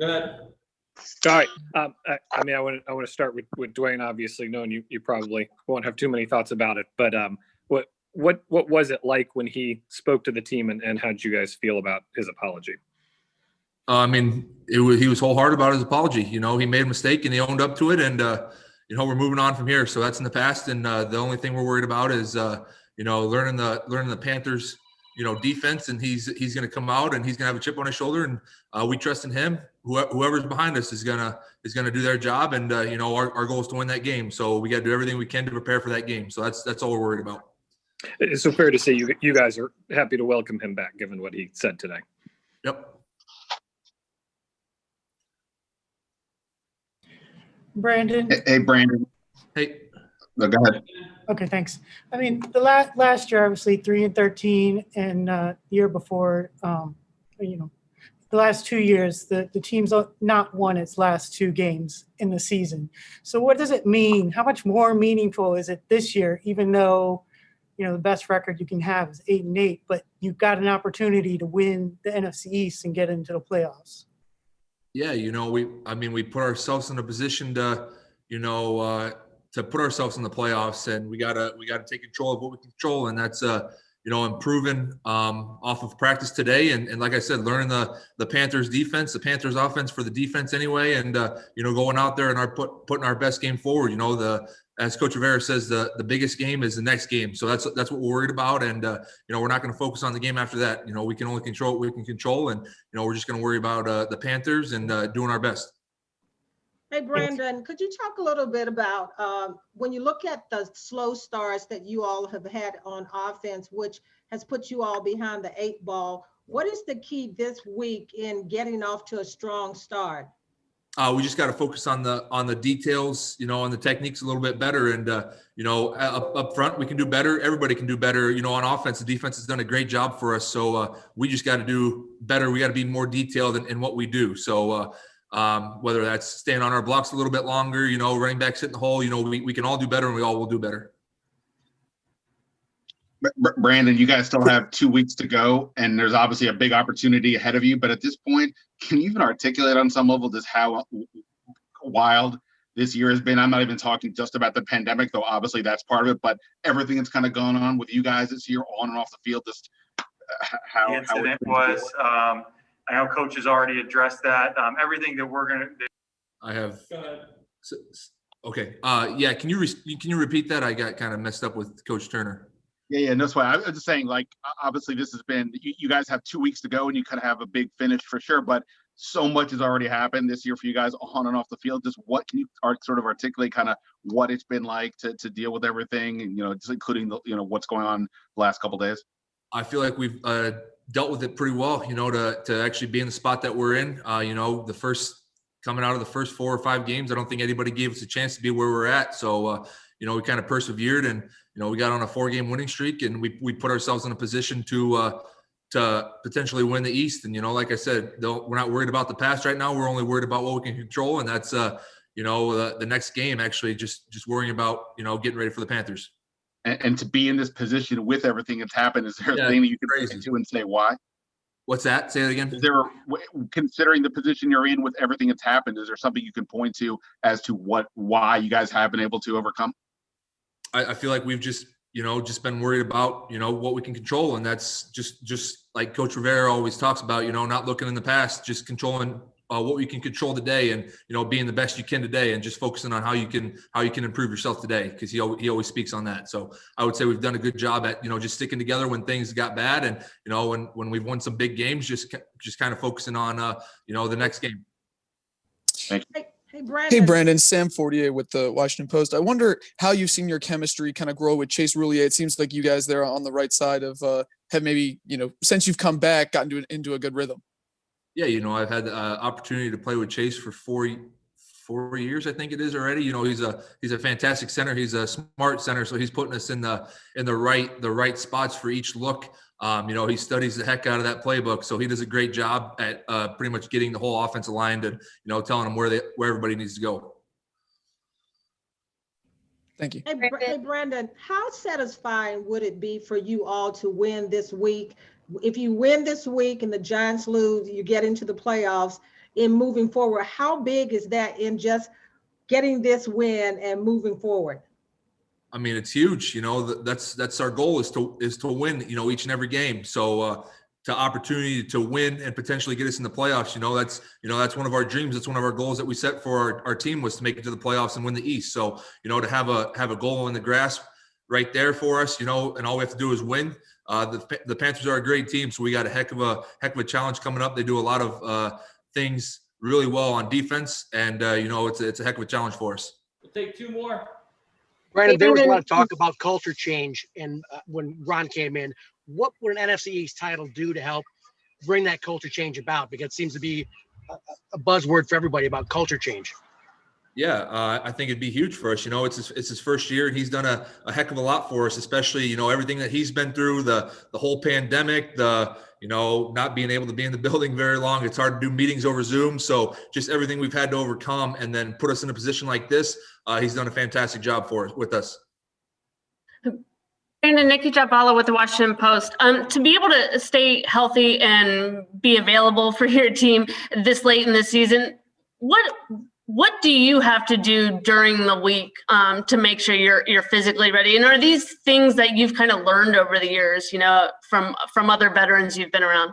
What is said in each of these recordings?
Go ahead. All right. I mean, I want to start with Dwayne. Obviously, knowing you probably won't have too many thoughts about it. But what was it like when he spoke to the team, and how did you guys feel about his apology? I mean, he was wholehearted about his apology. He made a mistake and he owned up to it, and we're moving on from here. So that's in the past, and the only thing we're worried about is learning the Panthers defense, and he's going to come out and he's going to have a chip on his shoulder, and we trust in him. Whoever's behind us is gonna do their job, and our goal is to win that game. So we got to do everything we can to prepare for that game. So that's all we're worried about. So fair to say you guys are happy to welcome him back, given what he said today. Yep. Brandon. Hey, Brandon. Hey. No, go ahead. Okay, thanks. I mean, the last year, obviously 3-13, and the year before, the last 2 years, the team's not won its last 2 games in the season. So what does it mean? How much more meaningful is it this year, even though, the best record you can have is 8-8, but you've got an opportunity to win the NFC East and get into the playoffs? Yeah, we put ourselves in a position to put ourselves in the playoffs, and we gotta take control of what we control, and that's improving off of practice today, and like I said, learning the Panthers defense, the Panthers offense for the defense anyway, and going out there and putting our best game forward. As Coach Rivera says, the biggest game is the next game. So that's what we're worried about, and we're not going to focus on the game after that. We can only control what we can control, and we're just going to worry about the Panthers and doing our best. Hey, Brandon, could you talk a little bit about when you look at the slow starts that you all have had on offense, which has put you all behind the 8 ball, what is the key this week in getting off to a strong start? We just got to focus on the details, on the techniques a little bit better. And, up front, we can do better. Everybody can do better. On offense, the defense has done a great job for us. So we just got to do better. We got to be more detailed in what we do. So whether that's staying on our blocks a little bit longer, running back sit in the hole, we can all do better, and we all will do better. Brandon, you guys still have 2 weeks to go, and there's obviously a big opportunity ahead of you. But at this point, can you even articulate on some level just how wild this year has been? I'm not even talking just about the pandemic, though obviously that's part of it, but everything that's kind of gone on with you guys this year on and off the field, just how the incident was. I know Coach has already addressed that. Everything that we're going to do. I have. Okay. Yeah. Can you repeat that? I got kind of messed up with Coach Turner. Yeah, that's why I was just saying, like, obviously this has been, you guys have 2 weeks to go and you kind of have a big finish for sure, but so much has already happened this year for you guys on and off the field. Just what can you sort of articulate kind of what it's been like to deal with everything, and, just including what's going on the last couple of days? I feel like we've dealt with it pretty well, to actually be in the spot that we're in. Coming out of the first 4 or 5 games, I don't think anybody gave us a chance to be where we're at. So, we kind of persevered, and, we got on a 4-game winning streak, and we put ourselves in a position to potentially win the East. And, like I said, we're not worried about the past right now. We're only worried about what we can control. And that's, the next game, actually just worrying about, getting ready for the Panthers. And to be in this position with everything that's happened, is there a thing that you can point to and say why? What's that? Say that again. Is there, considering the position you're in with everything that's happened, is there something you can point to as to why you guys have been able to overcome? I feel like we've just been worried about, what we can control. And that's just like Coach Rivera always talks about, not looking in the past, just controlling what we can control today, and, being the best you can today, and just focusing on how you can improve yourself today. Cause he always speaks on that. So I would say we've done a good job at, just sticking together when things got bad. And, when we've won some big games, just kind of focusing on, the next game. Thank you. Hey, Brandon, Sam Fortier with the Washington Post. I wonder how you've seen your chemistry kind of grow with Chase Roulier. It seems like you guys there on the right side of have maybe, since you've come back, gotten into a good rhythm. Yeah, I've had the opportunity to play with Chase for 4 years, I think it is already. He's a fantastic center. He's a smart center, so he's putting us in the right spots for each look. He studies the heck out of that playbook, so he does a great job at pretty much getting the whole offense aligned and telling them where everybody needs to go. Thank you. Hey, Brandon, how satisfying would it be for you all to win this week? If you win this week and the Giants lose, you get into the playoffs. in moving forward. How big is that in just getting this win and moving forward? I mean, it's huge. You know, that's our goal is to win, you know, each and every game. So to opportunity to win and potentially get us in the playoffs, that's one of our dreams. That's one of our goals that we set for our team was to make it to the playoffs and win the East. So, to have a goal in the grasp right there for us, and all we have to do is win. The Panthers are a great team, so we got a heck of a challenge coming up. They do a lot of things really well on defense, and it's a heck of a challenge for us. We'll take two more. Brandon, there was a lot of talk about culture change, and when Ron came in, what would an NFC East title do to help bring that culture change about? Because it seems to be a buzzword for everybody about culture change. Yeah, I think it'd be huge for us. It's his first year, and he's done a heck of a lot for us, especially, everything that he's been through, the whole pandemic, not being able to be in the building very long. It's hard to do meetings over Zoom. So just everything we've had to overcome and then put us in a position like this, he's done a fantastic job with us. And Nikki Jabala with the Washington Post. To be able to stay healthy and be available for your team this late in the season, what do you have to do during the week to make sure you're physically ready? And are these things that you've kind of learned over the years, from other veterans you've been around?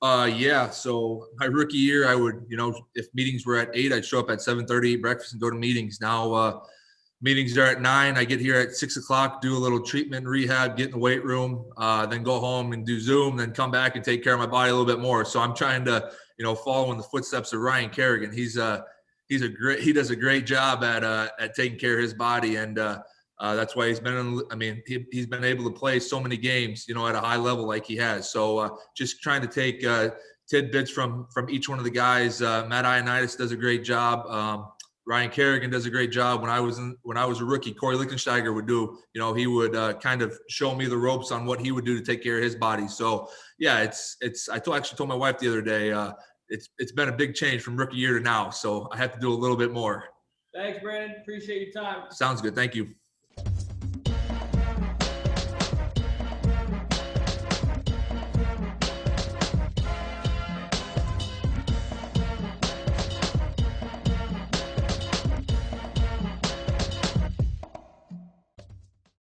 Yeah. So my rookie year, I would, if meetings were at 8, I'd show up at 7:30, eat breakfast, and go to meetings. Now meetings are at 9. I get here at 6 o'clock, do a little treatment, rehab, get in the weight room, then go home and do Zoom, then come back and take care of my body a little bit more. So I'm trying to, follow in the footsteps of Ryan Kerrigan. He does a great job at taking care of his body, and that's why he's been able to play so many games, at a high level like he has. So just trying to take tidbits from each one of the guys. Matt Ioannidis does a great job. Ryan Kerrigan does a great job. When I was a rookie, Corey Lichtensteiger would do, he would kind of show me the ropes on what he would do to take care of his body. So yeah, I actually told my wife the other day, it's been a big change from rookie year to now. So I have to do a little bit more. Thanks, Brandon. Appreciate your time. Sounds good. Thank you.